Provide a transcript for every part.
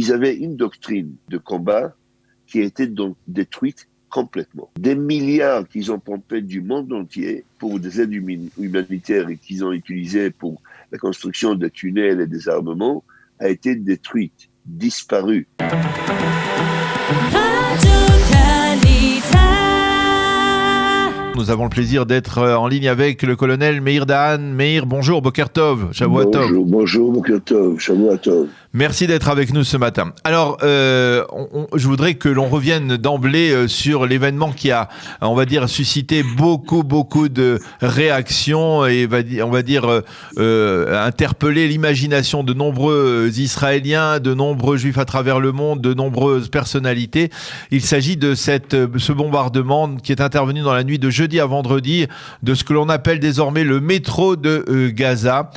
Ils avaient une doctrine de combat qui a été donc détruite complètement. Des milliards qu'ils ont pompés du monde entier pour des aides humanitaires et qu'ils ont utilisés pour la construction de tunnels et des armements a été détruite, disparue. Nous avons le plaisir d'être en ligne avec le colonel Meir Dahan. Meir, bonjour, Boker Tov, Shavua Tov. Bonjour, Boker Tov, Shavua Tov. Merci d'être avec nous ce matin. Alors, je voudrais que l'on revienne d'emblée sur l'événement qui a, on va dire, suscité beaucoup de réactions et on va dire interpellé l'imagination de nombreux Israéliens, de nombreux Juifs à travers le monde, de nombreuses personnalités. Il s'agit de ce bombardement qui est intervenu dans la nuit de jeudi à vendredi de ce que l'on appelle désormais le métro de Gaza.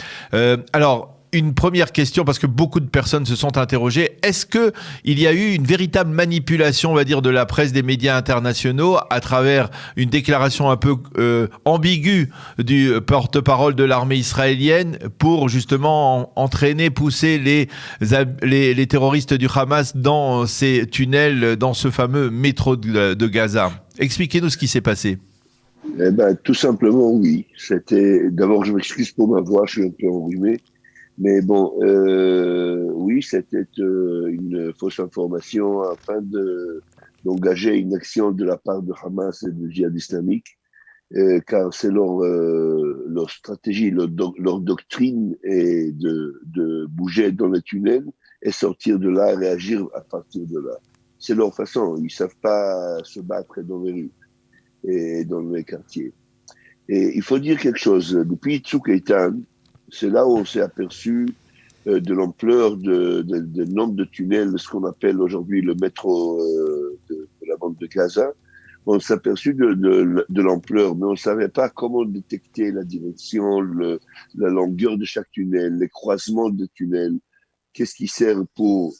Alors, une première question, parce que beaucoup de personnes se sont interrogées. Est-ce qu'il y a eu une véritable manipulation, on va dire, de la presse, des médias internationaux à travers une déclaration un peu ambiguë du porte-parole de l'armée israélienne pour justement entraîner, pousser les terroristes du Hamas dans ces tunnels, dans ce fameux métro de Gaza? Expliquez-nous ce qui s'est passé. Eh ben, tout simplement, oui. D'abord, je m'excuse pour ma voix, je suis un peu enrhumé. Mais bon, oui, c'était une fausse information afin d'engager une action de la part de Hamas et de Djihad islamique, car c'est leur stratégie, leur doctrine est de bouger dans les tunnels et sortir de là, réagir à partir de là. C'est leur façon, ils savent pas se battre dans les rues et dans les quartiers. Et il faut dire quelque chose, depuis Tzuk Eitan, c'est là où on s'est aperçu de l'ampleur de nombre de tunnels, ce qu'on appelle aujourd'hui le métro de la bande de Gaza. On s'est aperçu de l'ampleur, mais on ne savait pas comment détecter la direction, la longueur de chaque tunnel, les croisements de tunnels, qu'est-ce qui sert pour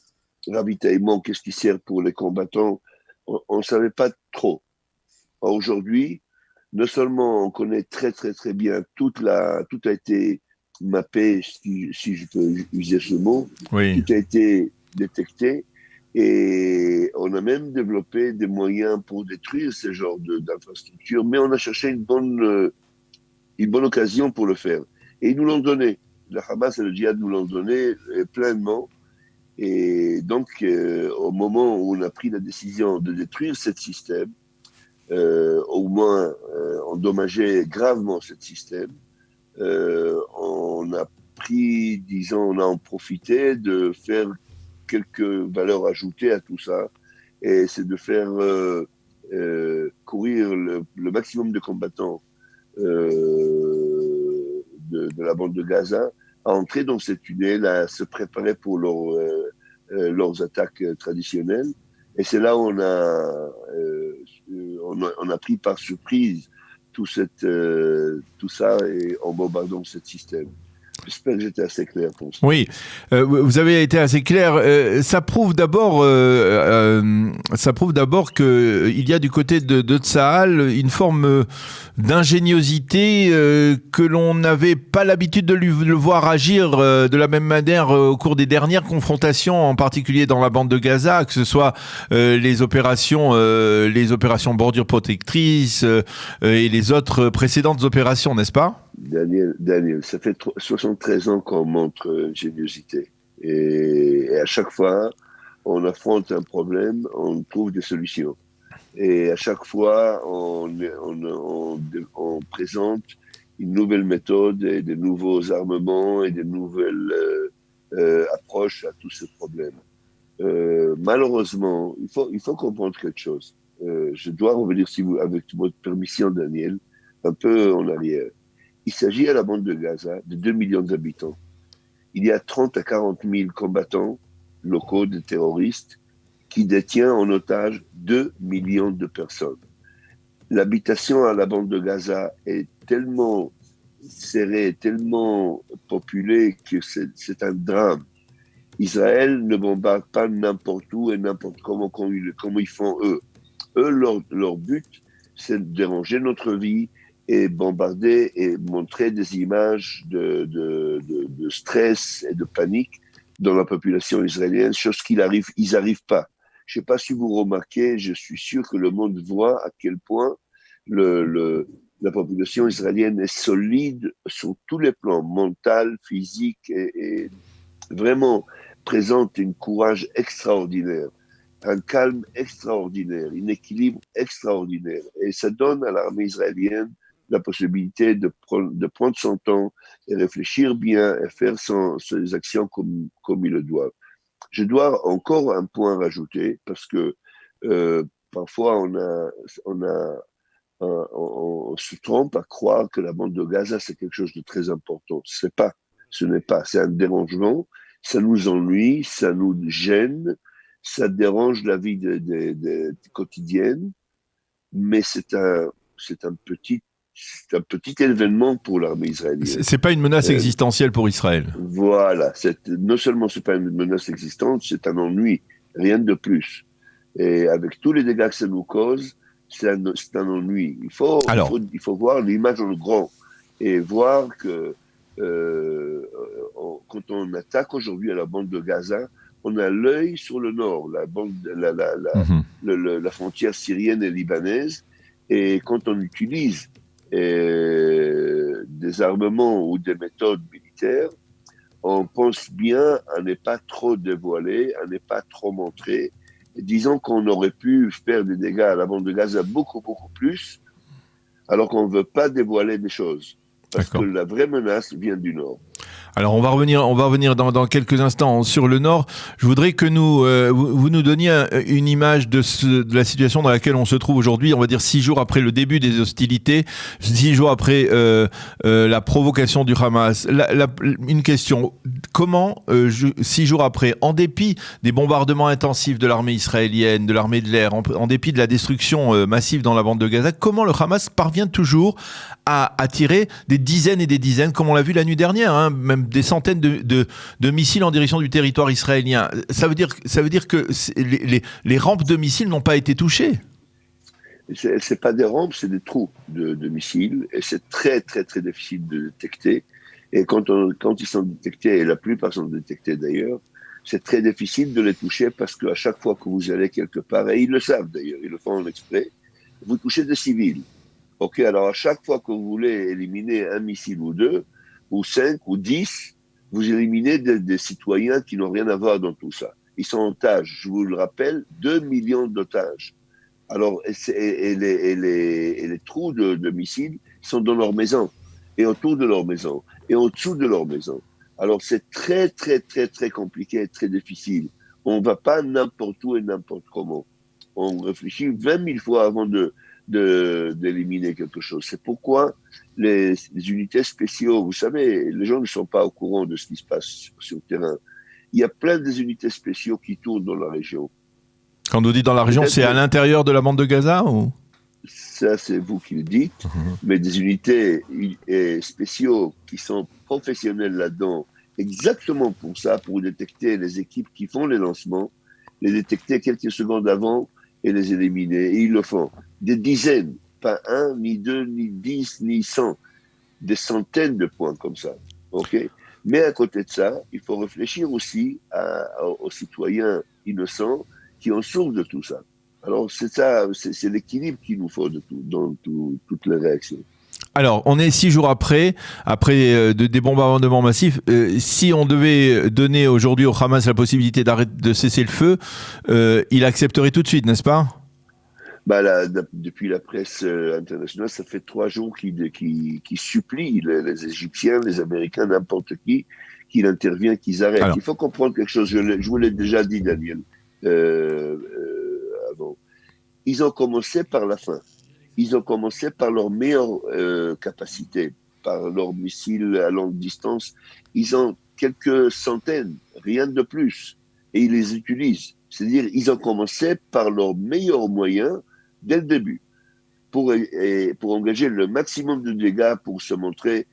ravitaillement, qu'est-ce qui sert pour les combattants. On ne savait pas trop. Aujourd'hui, non seulement on connaît très bien, tout a été mappé, si je peux user ce mot, oui. Tout a été détecté et on a même développé des moyens pour détruire ce genre d'infrastructure, mais on a cherché une bonne occasion pour le faire. Et ils nous l'ont donné. Le Hamas et le Djihad nous l'ont donné pleinement. Et donc, au moment où on a pris la décision de détruire ce système, au moins endommager gravement ce système, on a on a en profité de faire quelques valeurs ajoutées à tout ça, et c'est de faire courir le maximum de combattants de la bande de Gaza à entrer dans ces tunnels, à se préparer pour leurs attaques traditionnelles. Et c'est là où on a pris par surprise tout ça et en bombardant ce système. J'espère que j'étais assez clair pour ça. Oui, vous avez été assez clair. Ça prouve d'abord qu'il y a du côté de Tsahal une forme d'ingéniosité que l'on n'avait pas l'habitude de le voir agir de la même manière au cours des dernières confrontations, en particulier dans la bande de Gaza, que ce soit les opérations bordure protectrice et les autres précédentes opérations, n'est-ce pas ? Daniel, ça fait 73 ans qu'on montre ingéniosité. Et à chaque fois, on affronte un problème, on trouve des solutions. Et à chaque fois, on présente une nouvelle méthode et de nouveaux armements et de nouvelles approches à tous ces problèmes. Malheureusement, il faut comprendre quelque chose. Je dois revenir, avec votre permission, Daniel, un peu en arrière. Il s'agit à la bande de Gaza de 2 millions d'habitants. Il y a 30 à 40 000 combattants locaux de terroristes qui détiennent en otage 2 millions de personnes. L'habitation à la bande de Gaza est tellement serrée, tellement populée que c'est un drame. Israël ne bombarde pas n'importe où et n'importe comment ils font eux. Eux, leur but, c'est de déranger notre vie et bombarder et montrer des images de stress et de panique dans la population israélienne, chose ils n'arrivent pas. Je ne sais pas si vous remarquez, je suis sûr que le monde voit à quel point la population israélienne est solide sur tous les plans, mental, physique, et vraiment présente un courage extraordinaire, un calme extraordinaire, un équilibre extraordinaire. Et ça donne à l'armée israélienne la possibilité de prendre son temps et réfléchir bien et faire ses actions comme il le doit. Je dois encore un point rajouter parce que parfois on se trompe à croire que la bande de Gaza c'est quelque chose de très important. Ce n'est pas. C'est un dérangement. Ça nous ennuie, ça nous gêne, ça dérange la vie quotidienne, mais c'est un petit événement pour l'armée israélienne. C'est pas une menace existentielle pour Israël. Voilà. Non seulement c'est pas une menace existante, c'est un ennui, rien de plus. Et avec tous les dégâts que ça nous cause, c'est un ennui. Il faut voir l'image en grand et voir que quand on attaque aujourd'hui à la bande de Gaza, on a l'œil sur le nord, la frontière syrienne et libanaise, et quand on utilise des armements ou des méthodes militaires, on pense bien à ne pas trop dévoiler, à ne pas trop montrer. Disons qu'on aurait pu faire des dégâts à la bande de Gaza beaucoup, beaucoup plus, alors qu'on ne veut pas dévoiler des choses. Parce que la vraie menace vient du nord. Alors on va revenir dans quelques instants sur le Nord. Je voudrais que vous nous donniez une image de la situation dans laquelle on se trouve aujourd'hui. On va dire 6 jours après le début des hostilités, 6 jours après la provocation du Hamas. Une question, comment 6 jours après, en dépit des bombardements intensifs de l'armée israélienne, de l'armée de l'air, en dépit de la destruction massive dans la bande de Gaza, comment le Hamas parvient toujours à tirer des dizaines et des dizaines, comme on l'a vu la nuit dernière, même des centaines de missiles en direction du territoire israélien. Ça veut dire que les rampes de missiles n'ont pas été touchées. C'est pas des rampes, c'est des trous de missiles, et c'est très très très difficile de détecter. Et quand ils sont détectés, et la plupart sont détectés d'ailleurs, c'est très difficile de les toucher parce qu'à chaque fois que vous allez quelque part, et ils le savent d'ailleurs, ils le font en exprès, vous touchez des civils. Ok, alors à chaque fois que vous voulez éliminer un missile ou deux, ou 5 ou 10, vous éliminez des citoyens qui n'ont rien à voir dans tout ça. Ils sont en otages, je vous le rappelle, 2 millions d'otages. Alors, et les trous de missiles sont dans leur maison, et autour de leur maison, et en dessous de leur maison. Alors, c'est très, très, très, très compliqué, très difficile. On ne va pas n'importe où et n'importe comment. On réfléchit 20 000 fois avant d'éliminer quelque chose. C'est pourquoi les unités spéciaux, vous savez, les gens ne sont pas au courant de ce qui se passe sur le terrain. Il y a plein des unités spéciaux qui tournent dans la région. Quand on dit dans la région, c'est à l'intérieur de la bande de Gaza ou? Ça, c'est vous qui le dites, mais des unités spéciaux qui sont professionnels là-dedans, exactement pour ça, pour détecter les équipes qui font les lancements, les détecter quelques secondes avant et les éliminer. Et ils le font. Des dizaines, pas 1, ni 2, ni 10, ni 100, des centaines de points comme ça. Okay. Mais à côté de ça, il faut réfléchir aussi aux citoyens innocents qui en souffrent de tout ça. Alors c'est ça, c'est l'équilibre qu'il nous faut dans toutes les réactions. Alors, on est 6 jours après des bombardements massifs. Si on devait donner aujourd'hui au Hamas la possibilité de cesser le feu, il accepterait tout de suite, n'est-ce pas? Depuis la presse internationale, ça fait 3 jours qu'ils supplient les Égyptiens, les Américains, n'importe qui, qu'il intervient, qu'ils arrêtent. Alors, il faut comprendre quelque chose, je vous l'ai déjà dit, Daniel, avant. Ils ont commencé par la fin. Ils ont commencé par leur meilleure capacité, par leurs missiles à longue distance. Ils ont quelques centaines, rien de plus, et ils les utilisent. C'est-à-dire, ils ont commencé par leurs meilleurs moyens dès le début, pour engager le maximum de dégâts, pour se montrer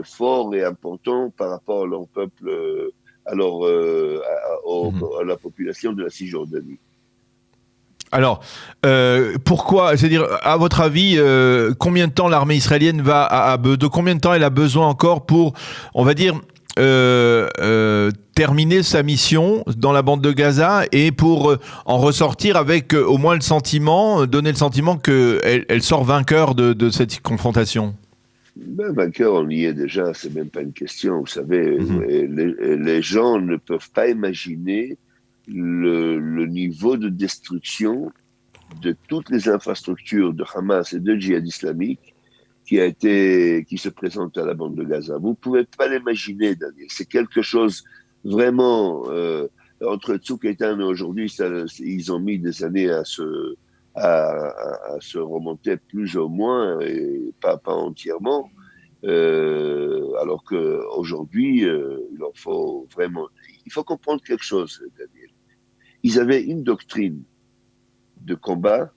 fort et important par rapport à leur peuple, à la population de la Cisjordanie. Alors, pourquoi, c'est-à-dire, à votre avis, combien de temps l'armée israélienne de combien de temps elle a besoin encore pour, on va dire, terminer sa mission dans la bande de Gaza et pour en ressortir avec au moins le sentiment, donner le sentiment qu'elle sort vainqueur de cette confrontation? Ben, vainqueur, on y est déjà, c'est même pas une question. Vous savez, les gens ne peuvent pas imaginer le niveau de destruction de toutes les infrastructures de Hamas et de Djihad islamique qui se présente à la bande de Gaza. Vous ne pouvez pas l'imaginer, Daniel. C'est quelque chose vraiment, entre Tzuk Eitan et aujourd'hui, ils ont mis des années à se remonter plus ou moins, et pas entièrement. Alors qu'aujourd'hui, il leur faut vraiment... Il faut comprendre quelque chose, Daniel. Ils avaient une doctrine de combat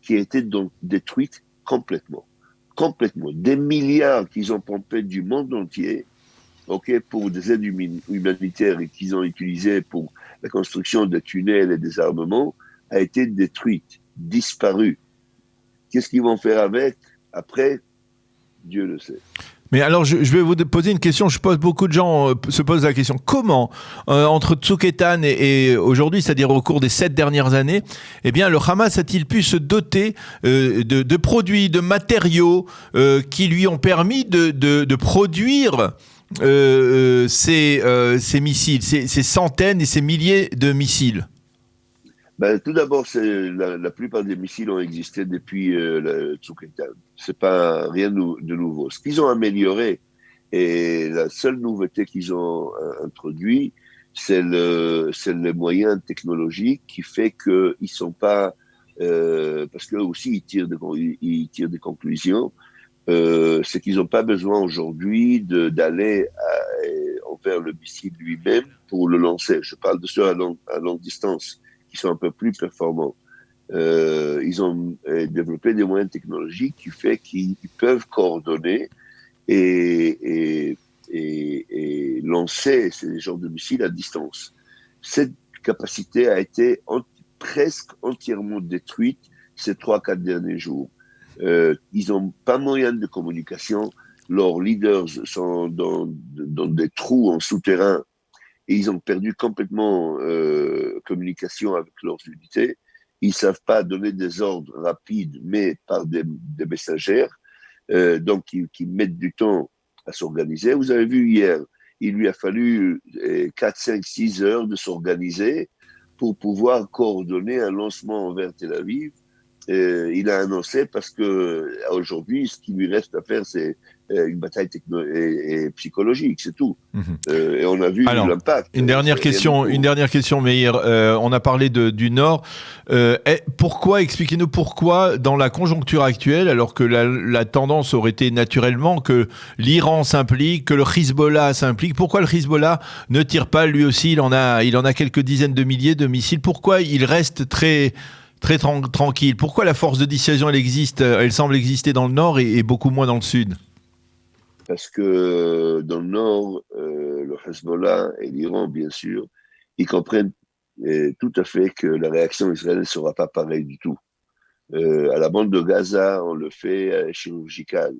qui a été donc détruite complètement. Complètement. Des milliards qu'ils ont pompés du monde entier, pour des aides humanitaires et qu'ils ont utilisées pour la construction de tunnels et des armements, a été détruite, disparue. Qu'est-ce qu'ils vont faire avec après? Dieu le sait. Mais alors, je vais vous poser une question. Beaucoup de gens se posent la question. Comment, entre Tzuk Eitan et aujourd'hui, c'est-à-dire au cours des 7 dernières années, eh bien, le Hamas a-t-il pu se doter de produits, de matériaux qui lui ont permis de produire ces missiles, ces centaines et ces milliers de missiles? Tout d'abord, la plupart des missiles ont existé depuis le Tzuk Eitan. C'est pas rien de nouveau. Ce qu'ils ont amélioré et la seule nouveauté qu'ils ont introduit, c'est le moyen technologique qui fait qu'ils sont pas parce qu'eux aussi ils tirent des conclusions. C'est qu'ils n'ont pas besoin aujourd'hui d'aller envers le missile lui-même pour le lancer. Je parle de ceux à longue distance qui sont un peu plus performants. Ils ont développé des moyens technologiques qui fait qu'ils peuvent coordonner et lancer ces genres de missiles à distance. Cette capacité a été presque entièrement détruite ces 3-4 derniers jours. Ils n'ont pas moyen de communication. Leurs leaders sont dans des trous en souterrain et ils ont perdu complètement communication avec leurs unités. Ils ne savent pas donner des ordres rapides, mais par des messagères, donc qui mettent du temps à s'organiser. Vous avez vu hier, il lui a fallu 4, 5, 6 heures de s'organiser pour pouvoir coordonner un lancement envers Tel Aviv. Il a annoncé parce que aujourd'hui, ce qui lui reste à faire, c'est une bataille et psychologique, c'est tout. Et on a vu l'impact. Une dernière question, Meir. On a parlé du Nord. Expliquez-nous pourquoi, dans la conjoncture actuelle, alors que la tendance aurait été naturellement que l'Iran s'implique, que le Hezbollah s'implique, pourquoi le Hezbollah ne tire pas lui aussi? Il en a quelques dizaines de milliers de missiles. Pourquoi il reste très tranquille? Pourquoi la force de dissuasion, elle semble exister dans le Nord et beaucoup moins dans le Sud? Parce que dans le Nord, le Hezbollah et l'Iran, bien sûr, ils comprennent tout à fait que la réaction israélienne ne sera pas pareille du tout. À la bande de Gaza, on le fait chirurgical.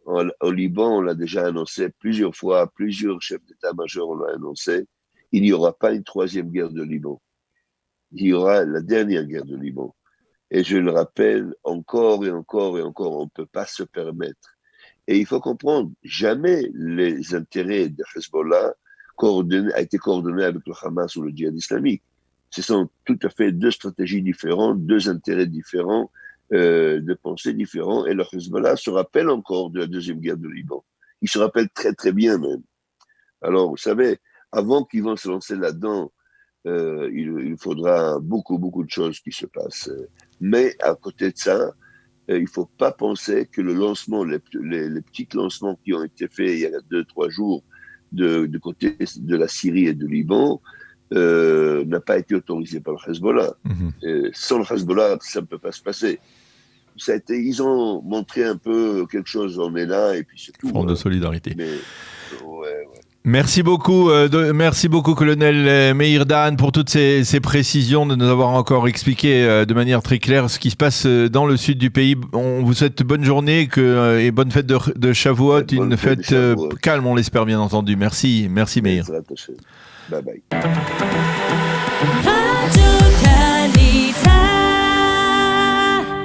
Au Liban, on l'a déjà annoncé plusieurs fois, plusieurs chefs d'état-major l'ont annoncé, il n'y aura pas une 3e guerre de Liban. Il y aura la dernière guerre de Liban. Et je le rappelle encore et encore et encore, on ne peut pas se permettre. Et il faut comprendre, jamais les intérêts de Hezbollah a été coordonné avec le Hamas ou le djihad islamique. Ce sont tout à fait 2 stratégies différentes, 2 intérêts différents, de pensée différents. Et le Hezbollah se rappelle encore de la 2e guerre de Liban. Il se rappelle très très bien même. Alors, vous savez, avant qu'ils vont se lancer là-dedans, il faudra beaucoup de choses qui se passent. Mais à côté de ça, il ne faut pas penser que le lancement, les petits lancements qui ont été faits il y a 2-3 jours de côté de la Syrie et du Liban n'a pas été autorisé par le Hezbollah. Sans le Hezbollah, ça ne peut pas se passer. Ils ont montré un peu quelque chose, on est là, et puis c'est tout. Front de solidarité. Mais, ouais. Merci beaucoup, colonel Meir Dan, pour toutes ces précisions, de nous avoir encore expliqué de manière très claire ce qui se passe dans le sud du pays. On vous souhaite bonne journée et bonne fête de Shavuot, une fête calme, on l'espère bien entendu. Merci Meir. Bye bye.